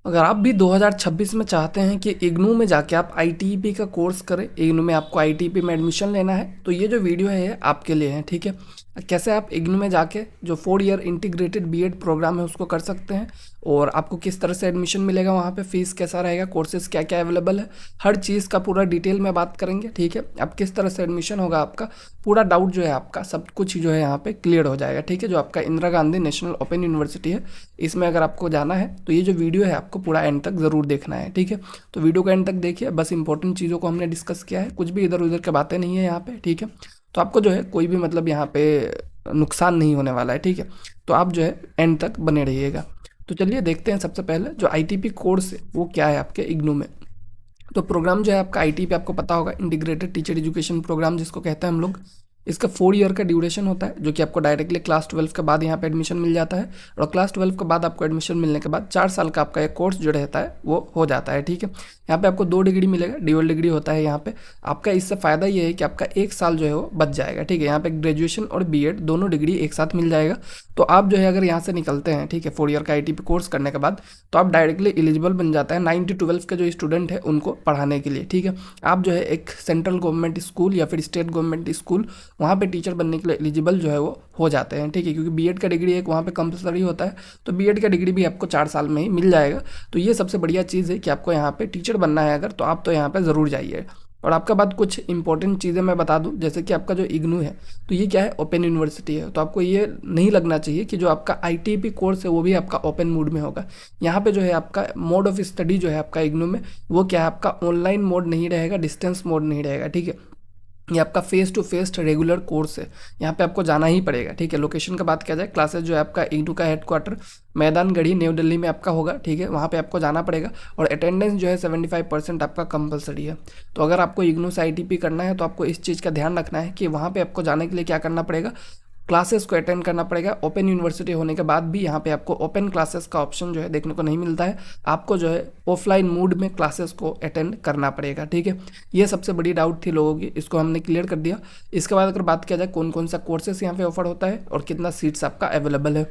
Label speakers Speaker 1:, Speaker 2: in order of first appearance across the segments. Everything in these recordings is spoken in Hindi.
Speaker 1: अगर आप भी 2026 में चाहते हैं कि इग्नू में जाके आप आईटीईपी का कोर्स करें, इग्नू में आपको आईटीईपी में एडमिशन लेना है, तो ये जो वीडियो है ये आपके लिए है। ठीक है, कैसे आप इग्नू में जाके जो 4 ईयर इंटीग्रेटेड बीएड प्रोग्राम है उसको कर सकते हैं, और आपको किस तरह से एडमिशन मिलेगा, वहाँ पे फीस कैसा रहेगा, कोर्सेज क्या क्या अवेलेबल है, हर चीज़ का पूरा डिटेल में बात करेंगे। ठीक है, अब किस तरह से एडमिशन होगा, आपका पूरा डाउट जो है, आपका सब कुछ जो है यहाँ पे क्लियर हो जाएगा। ठीक है, जो आपका Indira Gandhi national open university है, इसमें अगर आपको जाना है तो ये जो वीडियो है आपको पूरा एंड तक ज़रूर देखना है। ठीक है, तो वीडियो को एंड तक देखिए, बस इंपॉर्टेंट चीज़ों को हमने डिस्कस किया है, कुछ भी इधर उधर की बातें नहीं है यहाँ पे। ठीक है, तो आपको जो है कोई भी मतलब यहाँ पे नुकसान नहीं होने वाला है। ठीक है, तो आप जो है एंड तक बने रहिएगा। तो चलिए देखते हैं, सबसे पहले जो आईटीपी कोर्स है वो क्या है आपके इग्नू में। तो प्रोग्राम जो है आपका आईटीपी, आपको पता होगा, इंटीग्रेटेड टीचर एजुकेशन प्रोग्राम जिसको कहते हैं हम लोग। इसका 4 ईयर का ड्यूरेशन होता है, जो कि आपको डायरेक्टली क्लास 12 के बाद यहाँ पे एडमिशन मिल जाता है, और क्लास 12 के बाद आपको एडमिशन मिलने के बाद 4 साल का आपका एक कोर्स जो रहता है वो हो जाता है। ठीक है, यहाँ पे आपको 2 डिग्री मिलेगा, ड्यूअल डिग्री होता है यहाँ पे आपका। इससे फ़ायदा ये है कि आपका 1 साल जो है वो बच जाएगा। ठीक है, यहाँ पे ग्रेजुएशन और बीएड दोनों डिग्री एक साथ मिल जाएगा। तो आप जो है अगर यहाँ से निकलते हैं, ठीक है, 4 ईयर का आईटीपी कोर्स करने के बाद, तो आप डायरेक्टली एलिजिबल बन जाता है 9 to 12 के जो स्टूडेंट है उनको पढ़ाने के लिए। ठीक है, आप जो है एक सेंट्रल गवर्नमेंट स्कूल या फिर स्टेट गवर्नमेंट स्कूल, वहाँ पे टीचर बनने के लिए एलिजिबल जो है वो हो जाते हैं। ठीक है, क्योंकि बीएड का डिग्री एक वहाँ पे कंपलसरी होता है, तो बीएड का डिग्री भी आपको 4 साल में ही मिल जाएगा। तो ये सबसे बढ़िया चीज़ है कि आपको यहाँ पे टीचर बनना है अगर, तो आप तो यहाँ पे ज़रूर जाइए। और आपका बाद कुछ इंपॉर्टेंट चीज़ें मैं बता दूं, जैसे कि आपका जो इग्नू है तो ये क्या है, ओपन यूनिवर्सिटी है। तो आपको ये नहीं लगना चाहिए कि जो आपका आईटीपी कोर्स है वो भी आपका ओपन मोड में होगा। यहाँ पे जो है आपका मोड ऑफ स्टडी जो है आपका इग्नू में, वो क्या है, आपका ऑनलाइन मोड नहीं रहेगा, डिस्टेंस मोड नहीं रहेगा। ठीक है, ये आपका face to face regular course है, यहाँ पे आपको जाना ही पड़ेगा। ठीक है, लोकेशन का बात किया जाए, क्लासेस जो है आपका इग्नू का हेडक्वार्टर मैदान गढ़ी न्यू दिल्ली में आपका होगा। ठीक है, वहाँ पे आपको जाना पड़ेगा, और अटेंडेंस जो है 75% आपका कंपलसरी है। तो अगर आपको इग्नू से आईटीपी करना है तो आपको इस चीज़ का ध्यान रखना है कि वहाँ पे आपको जाने के लिए क्या करना पड़ेगा, क्लासेस को अटेंड करना पड़ेगा। ओपन यूनिवर्सिटी होने के बाद भी यहाँ पे आपको ओपन क्लासेस का ऑप्शन जो है देखने को नहीं मिलता है, आपको जो है ऑफलाइन मोड में क्लासेस को अटेंड करना पड़ेगा। ठीक है, ये सबसे बड़ी डाउट थी लोगों की, इसको हमने क्लियर कर दिया। इसके बाद अगर बात किया जाए कौन कौन सा कोर्सेस यहाँ पे ऑफर होता है और कितना सीट्स आपका अवेलेबल है,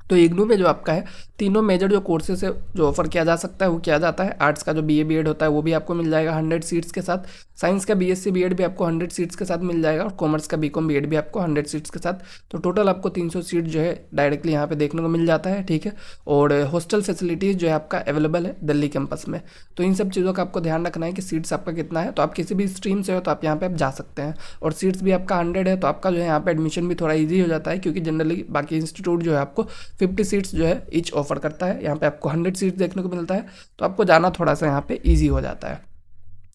Speaker 1: तो इग्नू में जो आपका है तीनों मेजर जो कोर्सेज है जो ऑफर किया जा सकता है वो किया जाता है। आर्ट्स का जो बीए बीएड होता है वो भी आपको मिल जाएगा 100 सीट्स के साथ, साइंस का बीएससी बीएड भी आपको 100 सीट्स के साथ मिल जाएगा, और कॉमर्स का बीकॉम बीएड भी आपको 100 सीट्स के साथ। तो टोटल आपको 300 सीट जो है डायरेक्टली यहाँ पे देखने को मिल जाता है। ठीक है, और हॉस्टल फैसिलिटीज़ जो है आपका अवेलेबल है दिल्ली कैंपस में। तो इन सब चीज़ों का आपको ध्यान रखना है कि सीट्स आपका कितना है। तो आप किसी भी स्ट्रीम से हो तो आप यहाँ पे आप जा सकते हैं, और सीट्स भी आपका 100 है, तो आपका जो है यहाँ पे एडमिशन भी थोड़ा ईजी हो जाता है, क्योंकि जनरली बाकी इंस्टीट्यूट जो है आपको 50 सीट्स जो है ईच ऑफर करता है, यहाँ पे आपको 100 सीट्स देखने को मिलता है। तो आपको जाना थोड़ा सा यहाँ पे ईजी हो जाता है।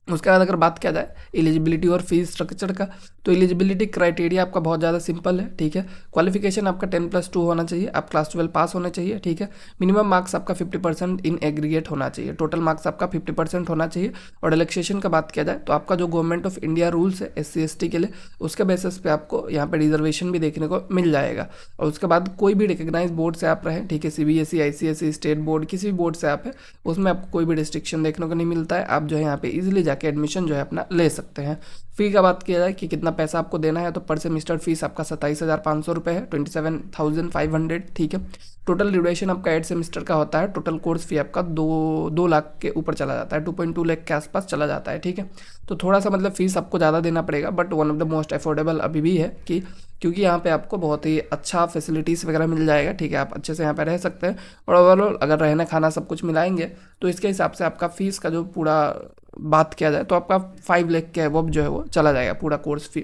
Speaker 1: उसके बाद अगर बात किया जाए एलिजिबिलिटी और फीस स्ट्रक्चर का, तो एलिजिबिलिटी क्राइटेरिया आपका बहुत ज़्यादा सिंपल है। ठीक है, क्वालिफिकेशन आपका 10+2 होना चाहिए, आप क्लास 12 पास होने चाहिए। ठीक है, मिनिमम मार्क्स आपका 50% इन एग्रीगेट होना चाहिए, टोटल मार्क्स आपका 50% होना चाहिए। और रिलैक्सेशन का बात किया जाए तो आपका जो गवर्नमेंट ऑफ इंडिया रूल्स है SC ST के लिए, उसके बेसिस पे आपको यहाँ पे रिजर्वेशन भी देखने को मिल जाएगा। और उसके बाद कोई भी रिकग्नाइज बोर्ड से आप रहें, ठीक है, CBSE ICSE स्टेट बोर्ड किसी भी बोर्ड से आप है, उसमें आपको कोई भी रिस्ट्रिक्शन देखने को नहीं मिलता है। आप जो है यहाँ पे इजीली जाके एडमिशन जो है अपना ले सकते हैं। फ़ी का बात किया जाए कि कितना पैसा आपको देना है, तो पर सेमिस्टर फीस आपका 27,500 रुपये है, 27,500। ठीक है, टोटल ड्यूरेशन आपका 8 सेमिस्टर का होता है, टोटल कोर्स फी आपका 2 लाख के ऊपर चला जाता है, 2.2 लाख के आसपास चला जाता है। ठीक है, तो थोड़ा सा मतलब फीस आपको ज़्यादा देना पड़ेगा, but one of the most affordable अभी भी है, कि क्योंकि यहाँ पे आपको बहुत ही अच्छा फैसिलिटीज़ वगैरह मिल जाएगा। ठीक है, आप अच्छे से यहाँ पे रह सकते हैं, और ओवरऑल अगर रहना खाना सब कुछ मिलाएंगे तो इसके हिसाब से आपका फ़ीस का जो पूरा बात किया जाए तो आपका 5 लाख के अबव जो है वो चला जाएगा पूरा कोर्स फी।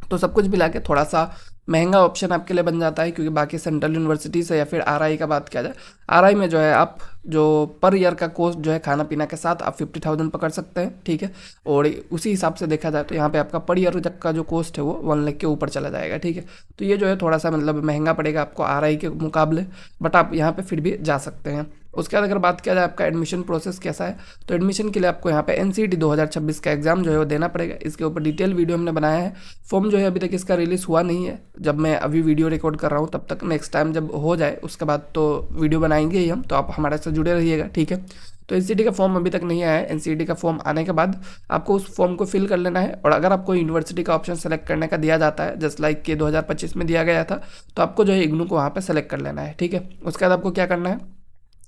Speaker 1: तो सब कुछ मिला के थोड़ा सा महंगा ऑप्शन आपके लिए बन जाता है, क्योंकि बाकी सेंट्रल यूनिवर्सिटी से या फिर RI का बात किया जाए, RI में जो है आप जो पर ईयर का कोर्स जो है खाना पीना के साथ आप 50,000 पकड़ सकते हैं। ठीक है, और उसी हिसाब से देखा जाए तो यहाँ पे आपका पर ईयर तक का जो कॉस्ट है वो 1 लाख के ऊपर चला जाएगा। ठीक है, तो ये जो है थोड़ा सा मतलब महंगा पड़ेगा आपको RI के मुकाबले, बट आप यहाँ पे फिर भी जा सकते हैं। उसके बाद अगर बात किया जाए आपका एडमिशन प्रोसेस कैसा है, तो एडमिशन के लिए आपको यहाँ पे NCET 2026 का एग्जाम जो है वो देना पड़ेगा। इसके ऊपर डिटेल वीडियो हमने बनाया है। फॉर्म जो है अभी तक इसका रिलीज़ हुआ नहीं है, जब मैं अभी वीडियो रिकॉर्ड कर रहा हूँ तब तक, नेक्स्ट टाइम जब हो जाए उसके बाद तो वीडियो बनाएंगे ही हम, तो आप हमारे साथ जुड़े रहिएगा। ठीक है, तो NCET का फॉर्म अभी तक नहीं आया है। NCET का फॉर्म आने के बाद आपको उस फॉर्म को फिल कर लेना है, और अगर आपको यूनिवर्सिटी का ऑप्शन सेलेक्ट करने का दिया जाता है, जस्ट लाइक कि 2025 में दिया गया था, तो आपको जो है इग्नू को वहाँ पर सेलेक्ट कर लेना है। ठीक है, उसके बाद आपको क्या करना है,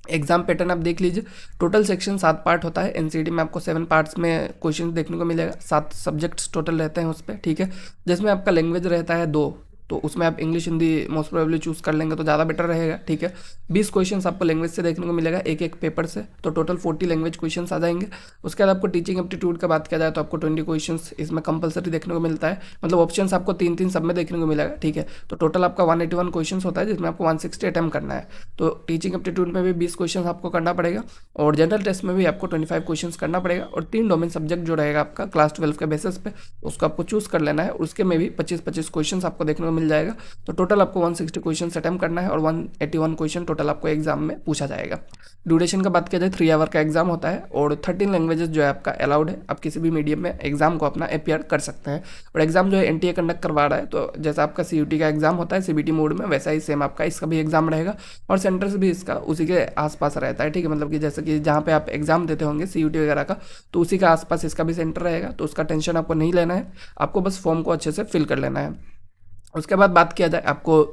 Speaker 1: एग्जाम पैटर्न आप देख लीजिए, टोटल सेक्शन 7 पार्ट होता है। एनसीईआरटी में आपको 7 पार्ट्स में क्वेश्चन देखने को मिलेगा, 7 सब्जेक्ट्स टोटल रहते हैं उस पर, ठीक है। जिसमें आपका लैंग्वेज रहता है 2, तो उसमें आप English Hindi most probably choose कर लेंगे तो ज़्यादा बेटर रहेगा, ठीक है। 20 क्वेश्चंस आपको लैंग्वेज से देखने को मिलेगा एक एक पेपर से, तो टोटल 40 लैंग्वेज क्वेश्चंस आ जाएंगे। उसके बाद आपको टीचिंग एप्टीट्यूड का बात किया जाए तो आपको 20 क्वेश्चंस इसमें कंपलसरी देखने को मिलता है, मतलब ऑप्शंस आपको 3-3 सब में देखने को मिलेगा, ठीक है। तो टोटल आपका 181 क्वेश्चन होता है जिसमें आपको 160 अटैम्प्ट करना है। तो टीचिंग एप्टीट्यूड में भी 20 क्वेश्चन आपको करना पड़ेगा, और जनरल टेस्ट में भी आपको 25 क्वेश्चन करना पड़ेगा, और 3 डोमेन सब्जेक्ट जो रहेगा आपका क्लास 12 के बेसिस पे उसको आपको चूज़ कर लेना है। उसके में भी 25-25 क्वेश्चन आपको देखने को मिल जाएगा। तो टोटल आपको 160 क्वेश्चन अटैम्प्ट करना है, और 181 क्वेश्चन टोटल आपको एग्जाम में पूछा जाएगा। ड्यूरेशन का बात किया जाए 3 आवर का एग्जाम होता है, और 13 लैंग्वेजेस जो है आपका अलाउड है। आप किसी भी मीडियम में एग्जाम को अपना अपीयर कर सकते हैं। और एग्जाम जो है एनटीए कंडक्ट करवा रहा है, तो जैसा आपका सीयूटी का एग्जाम होता है सीबीटी मोड में, वैसा ही सेम आपका इसका भी एग्जाम रहेगा, और सेंटर्स भी इसका उसी के आसपास रहता है, ठीक है। मतलब कि जैसे कि जहाँ पे आप एग्जाम देते होंगे सीयूटी वगैरह का, तो उसी के आसपास इसका भी सेंटर रहेगा, तो उसका टेंशन आपको नहीं लेना है, आपको बस फॉर्म को अच्छे से फिल कर लेना है। उसके बाद बात किया जाए आपको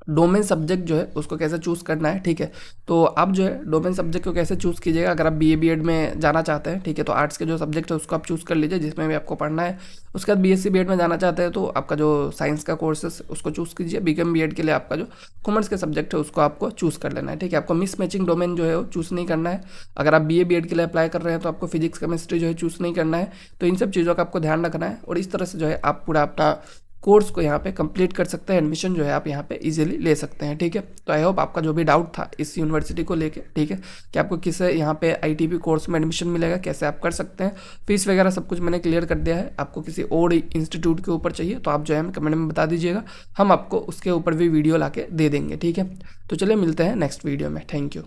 Speaker 1: डोमेन सब्जेक्ट जो है उसको कैसे चूज़ करना है, ठीक है। तो आप जो है डोमेन सब्जेक्ट को कैसे चूज़ कीजिएगा, अगर आप बीए बीएड में जाना चाहते हैं, ठीक है, तो आर्ट्स के जो सब्जेक्ट है उसको आप चूज़ कर लीजिए जिसमें भी आपको पढ़ना है। उसके बाद बीएससी बीएड में जाना चाहते हैं तो आपका जो साइंस का कोर्स है उसको चूज़ कीजिए। बीकॉम बीएड के लिए आपका जो कॉमर्स के सब्जेक्ट है उसको आपको चूज़ कर लेना है, ठीक है। आपको मिस मैचिंग डोमेन जो है वो चूज़ नहीं करना है। अगर आप बीए बीएड के लिए अप्लाई कर रहे हैं तो आपको फिजिक्स केमिस्ट्री जो है चूज़ नहीं करना है। तो इन सब चीज़ों का आपको ध्यान रखना है, और इस तरह से जो है आप पूरा अपना कोर्स को यहाँ पे कंप्लीट कर सकते हैं। एडमिशन जो है आप यहाँ पे इजीली ले सकते हैं, ठीक है। तो आई होप आपका जो भी डाउट था इस यूनिवर्सिटी को लेके, ठीक है, कि आपको किसे यहाँ पे आईटीपी कोर्स में एडमिशन मिलेगा, कैसे आप कर सकते हैं, फीस वगैरह सब कुछ मैंने क्लियर कर दिया है। आपको किसी और इंस्टीट्यूट के ऊपर चाहिए तो आप जो है हमें कमेंट में बता दीजिएगा, हम आपको उसके ऊपर भी वीडियो ला के दे देंगे, ठीक है। तो चलिए मिलते हैं नेक्स्ट वीडियो में। Thank you.